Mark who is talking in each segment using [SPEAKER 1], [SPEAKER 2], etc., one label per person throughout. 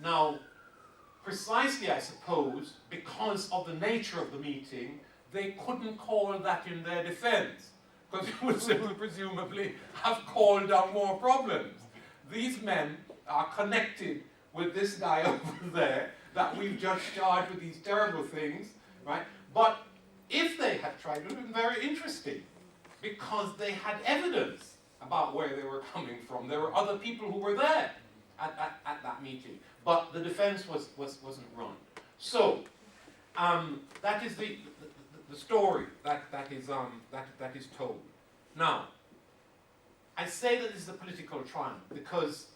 [SPEAKER 1] Now, precisely, I suppose, because of the nature of the meeting, they couldn't call that in their defense, because it would simply presumably have called down more problems. These men are connected with this guy over there that we've just charged with these terrible things, right? But if they had tried, it would have been very interesting, because they had evidence about where they were coming from. There were other people who were there at that meeting, but the defense wasn't run. So that is the story that is told. Now, I say that this is a political triumph because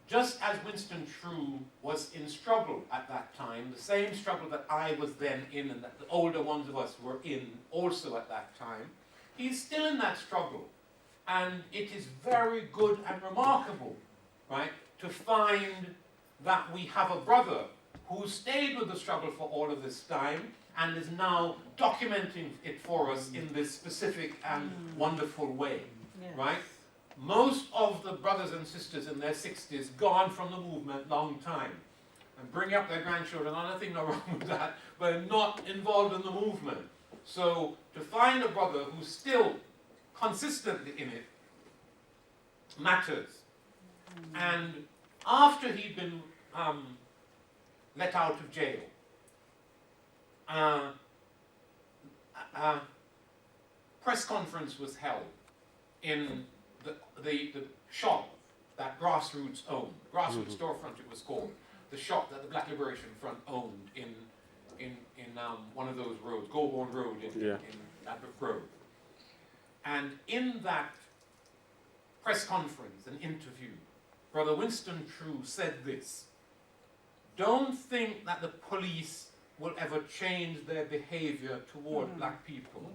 [SPEAKER 1] just as Winston True was in struggle at that time, the same struggle that I was then in and that the older ones of us were in also at that time, he's still in that struggle. And it is very good and remarkable, right, to find that we have a brother who stayed with the struggle for all of this time and is now documenting it for us in this specific and wonderful way, right? Most of the brothers and sisters in their 60s gone from the movement long time and bring up their grandchildren, nothing wrong with that, but not involved in the movement. So to find a brother who's still consistently in it matters. And after he'd been let out of jail, press conference was held in the shop that Grassroots owned. Grassroots Storefront it was called. The shop that the Black Liberation Front owned in one of those roads, Goulburn Road in Ladbroke Grove. And in that press conference, an interview, Brother Winston True said this: "Don't think that the police will ever change their behavior toward black people.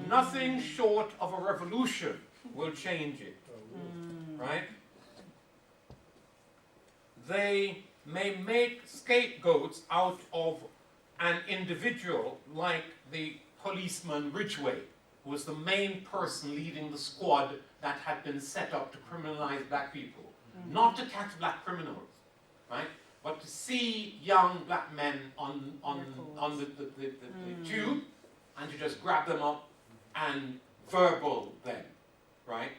[SPEAKER 1] Nothing short of a revolution will change it." Right? They may make scapegoats out of an individual like the policeman Ridgway, who was the main person leading the squad that had been set up to criminalize black people. Not to catch black criminals, right? But to see young black men on the tube and to just grab them up and verbal them, right?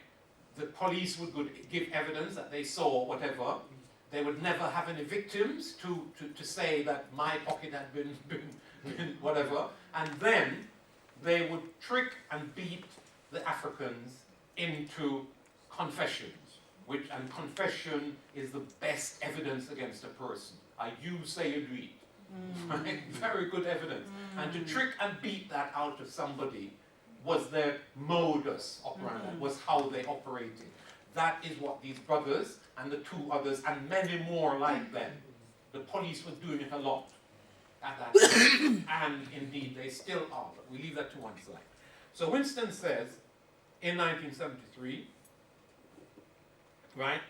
[SPEAKER 1] The police would give evidence that they saw whatever. They would never have any victims to say that my pocket had been whatever. And then they would trick and beat the Africans into confessions. And confession is the best evidence against a person. You say you do it. Right? Very good evidence. And to trick and beat that out of somebody was their modus operandi, was how they operated. That is what these brothers and the two others and many more like them, the police was doing it a lot at that time. And indeed they still are, but we leave that to one side. So Winston says in 1973, right,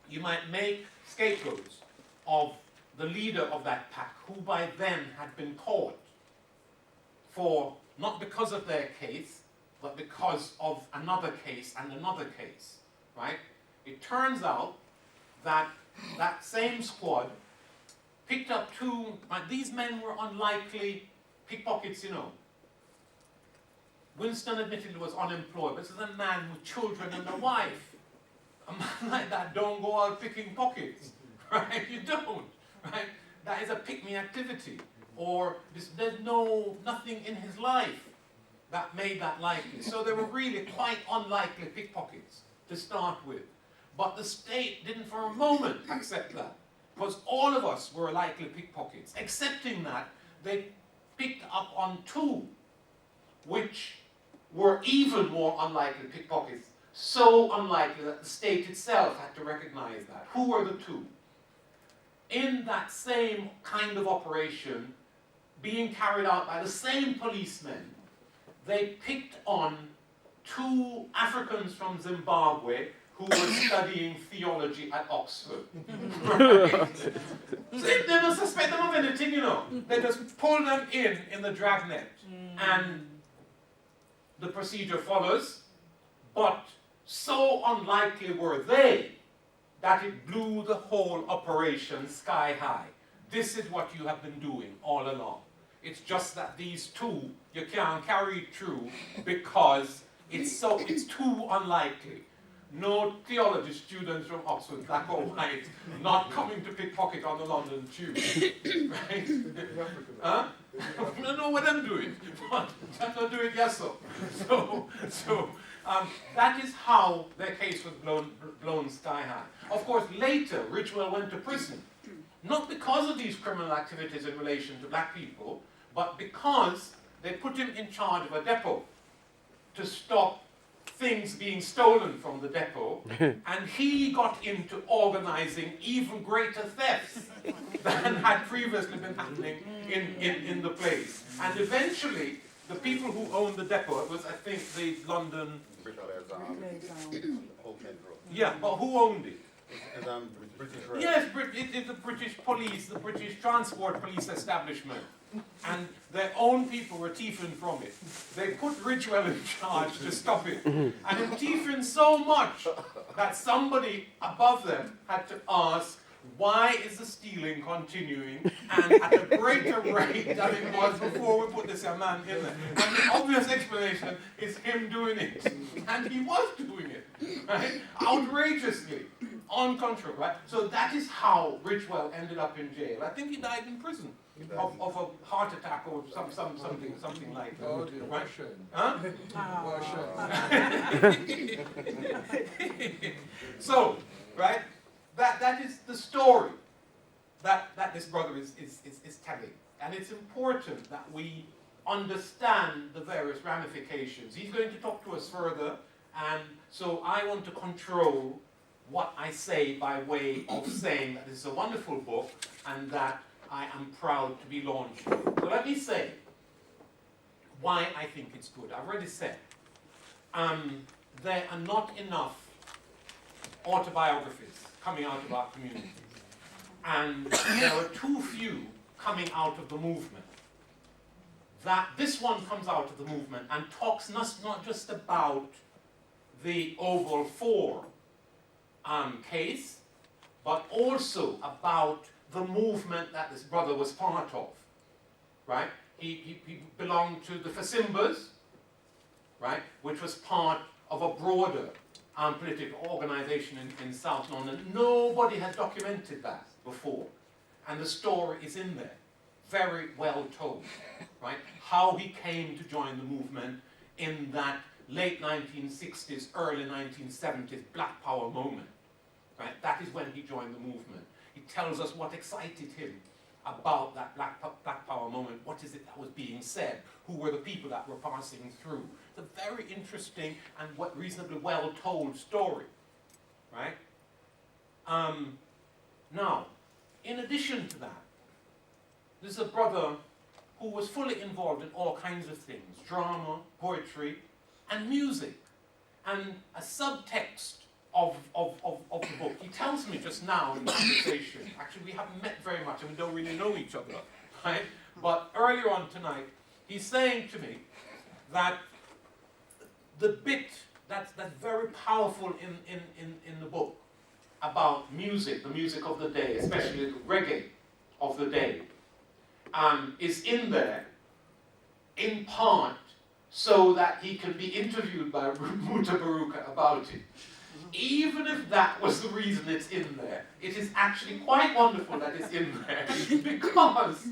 [SPEAKER 1] you might make scapegoats of the leader of that pack, who by then had been caught for, not because of their case, but because of another case and another case, right? It turns out that that same squad picked up two, these men were unlikely pickpockets, you know. Winston admittedly was unemployed, but this is a man with children and a wife. A man like that don't go out picking pockets, right? You don't, right? That is a pick-me activity. Or there's nothing in his life that made that likely. So they were really quite unlikely pickpockets to start with. But the state didn't for a moment accept that, because all of us were likely pickpockets. Accepting that, they picked up on two, which were even more unlikely pickpockets, so unlikely that the state itself had to recognize that. Who were the two? In that same kind of operation, being carried out by the same policemen, they picked on two Africans from Zimbabwe who were studying theology at Oxford. Right? So they don't suspect them of anything, you know. They just pull them in the dragnet. And the procedure follows, but so unlikely were they that it blew the whole operation sky high. This is what you have been doing all along. It's just that these two, you can't carry it through because it's too unlikely. No theology students from Oxford, black or white, not coming to pickpocket on the London Tube. Right? Huh? I know what I'm doing, but I'm not doing yes so. So that is how their case was blown sky high. Of course, later, Ridgewell went to prison. Not because of these criminal activities in relation to black people, but because they put him in charge of a depot to stop things being stolen from the depot, and he got into organizing even greater thefts than had previously been happening in the place. And eventually, the people who owned the depot, it was, I think, the London... Yeah, but who owned it?
[SPEAKER 2] British Rail.
[SPEAKER 1] Yes, it's the British police, the British Transport Police establishment. And their own people were thieving from it. They put Ridgewell in charge to stop it. And it thieving so much that somebody above them had to ask, why is the stealing continuing and at a greater rate than it was before we put this man in there? And the obvious explanation is him doing it. And he was doing it, right? Outrageously, uncontrolled, right? So that is how Ridgewell ended up in jail. I think he died in prison of a heart attack or something like that.
[SPEAKER 3] Oh, the
[SPEAKER 1] right?
[SPEAKER 3] Russian.
[SPEAKER 1] Huh?
[SPEAKER 3] Russian.
[SPEAKER 1] So, right? That is the story that this brother is telling. And it's important that we understand the various ramifications. He's going to talk to us further, and so I want to control what I say by way of saying that this is a wonderful book and that I am proud to be launched. So let me say why I think it's good. I've already said there are not enough autobiographies coming out of our community. And there are too few coming out of the movement. That this one comes out of the movement and talks not just about the Oval 4 case, but also about the movement that this brother was part of, right? He belonged to the Fasimbas, right, which was part of a broader political organization in South London. Nobody had documented that before, and the story is in there, very well told, right? How he came to join the movement in that late 1960s, early 1970s Blck Power moment, right? That is when he joined the movement. He tells us what excited him about that Blck Power moment. What is it that was being said? Who were the people that were passing through? It's a very interesting and reasonably well told story, right? Now, in addition to that, there's a brother who was fully involved in all kinds of things: drama, poetry, and music. And a subtext of the book, he tells me just now in the conversation, actually we haven't met very much and we don't really know each other, right? But earlier on tonight, he's saying to me that the bit that's very powerful in the book about music, the music of the day, especially the reggae of the day, is in there, in part, so that he can be interviewed by Mutabaruka about it. Even if that was the reason it's in there, it is actually quite wonderful that it's in there, because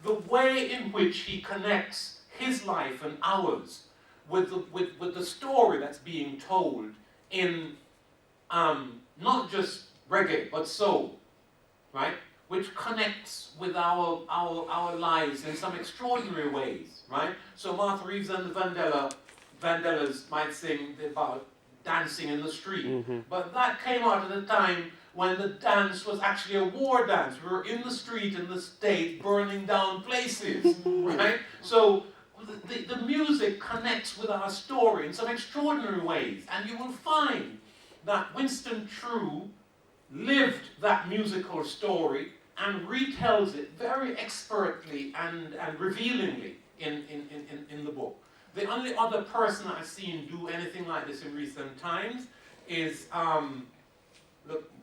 [SPEAKER 1] the way in which he connects his life and ours with the story that's being told in not just reggae, but soul, right? Which connects with our lives in some extraordinary ways, right? So Martha Reeves and the Vandellas might sing about dancing in the street, but that came out at a time when the dance was actually a war dance. We were in the street in the state burning down places, right? So the music connects with our story in some extraordinary ways, and you will find that Winston True lived that musical story and retells it very expertly and revealingly in the book. The only other person I've seen do anything like this in recent times is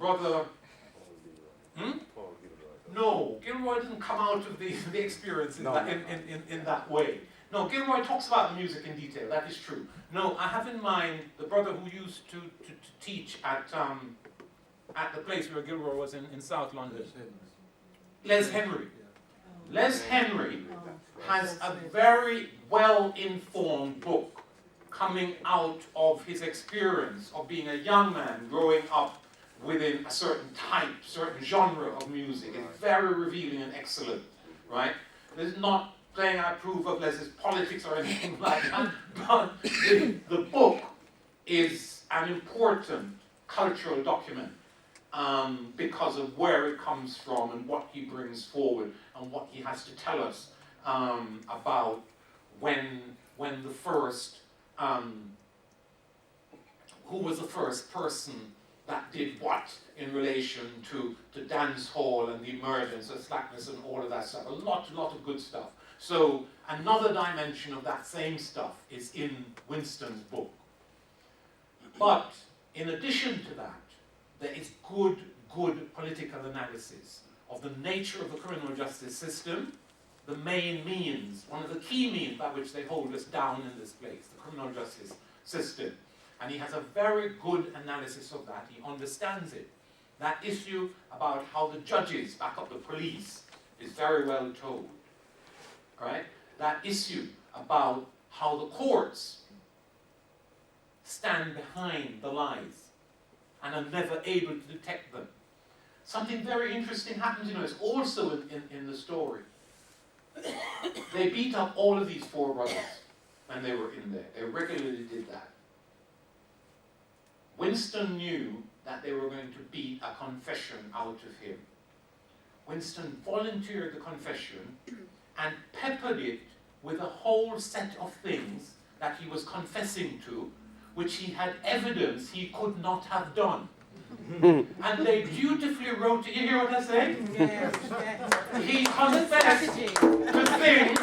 [SPEAKER 1] brother. No, Gilroy didn't come out of the experience in that way. No, Gilroy talks about the music in detail, that is true. No, I have in mind the brother who used to teach at the place where Gilroy was in South London. Les Henry. Les Henry has a very well-informed book coming out of his experience of being a young man growing up within a certain type, certain genre of music. It's very revealing and excellent, right? This is not saying I approve of Les's politics or anything like that, but the book is an important cultural document because of where it comes from and what he brings forward and what he has to tell us about when the first, who was the first person that did what in relation to dance hall and the emergence of slackness and all of that stuff. A lot of good stuff. So another dimension of that same stuff is in Winston's book. But in addition to that, there is good political analysis of the nature of the criminal justice system, the main means, one of the key means by which they hold us down in this place, the criminal justice system. And he has a very good analysis of that. He understands it. That issue about how the judges back up the police is very well told. Right? That issue about how the courts stand behind the lies and are never able to detect them. Something very interesting happens, it's also in the story. They beat up all of these four brothers when they were in there. They regularly did that. Winston knew that they were going to beat a confession out of him. Winston volunteered the confession and peppered it with a whole set of things that he was confessing to, which he had evidence he could not have done. And they beautifully wrote, you hear what I say?
[SPEAKER 3] Yes.
[SPEAKER 1] He confessed to things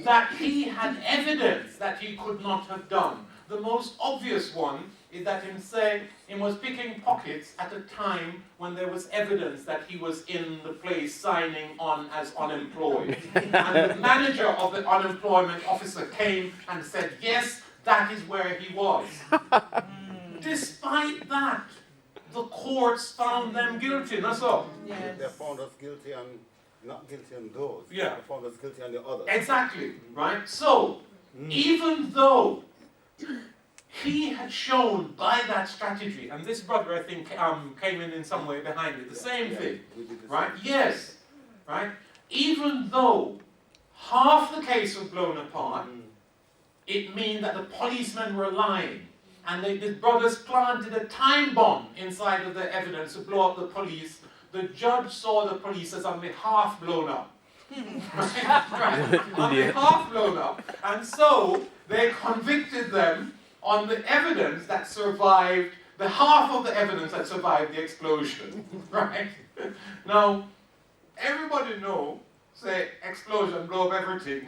[SPEAKER 1] that he had evidence that he could not have done. The most obvious one is that he was picking pockets at a time when there was evidence that he was in the place signing on as unemployed. And the manager of the unemployment officer came and said, yes, that is where he was. Despite that, the courts found them guilty, that's all.
[SPEAKER 3] Yes.
[SPEAKER 2] They found us guilty and not guilty on those.
[SPEAKER 1] Yeah.
[SPEAKER 2] They found us guilty on the others.
[SPEAKER 1] Exactly, right? So, even though he had shown by that strategy, and this brother, I think, came in some way behind it, the same thing,
[SPEAKER 2] We did the
[SPEAKER 1] right?
[SPEAKER 2] same.
[SPEAKER 1] Yes, right? Even though half the case was blown apart, it means that the policemen were lying, and the brothers planted a time bomb inside of the evidence to blow up the police. The judge saw the police as only half blown up. Right? Only half blown up. And so they convicted them on the evidence that survived, the half of the evidence that survived the explosion. Right? Now, everybody know, say, explosion, blow up everything.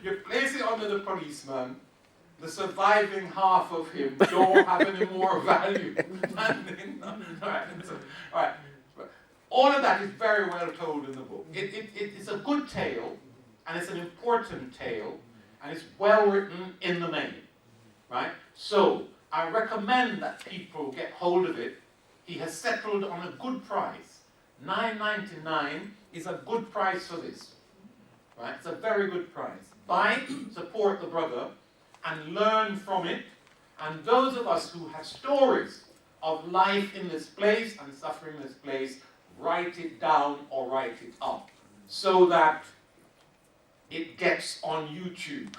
[SPEAKER 1] You place it under the policeman, the surviving half of him don't have any more value. Alright. All of that is very well told in the book. It's a good tale, and it's an important tale, and it's well written in the main. Right? So, I recommend that people get hold of it. He has settled on a good price. $9.99 is a good price for this. Right? It's a very good price. Buy it, support the brother, and learn from it. And those of us who have stories of life in this place and suffering in this place, write it down or write it up so that it gets on YouTube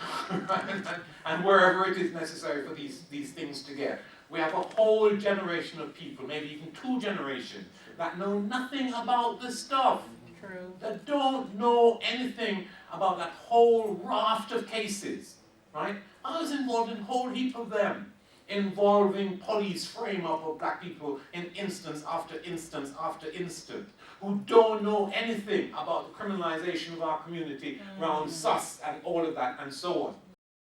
[SPEAKER 1] and wherever it is necessary for these things to get. We have a whole generation of people, maybe even 2 generations, that know nothing about this stuff.
[SPEAKER 3] True.
[SPEAKER 1] That don't know anything about that whole raft of cases, right? I was involved in a whole heap of them, involving police frame-up of black people in instance after instance after instance, who don't know anything about the criminalization of our community around sus and all of that and so on.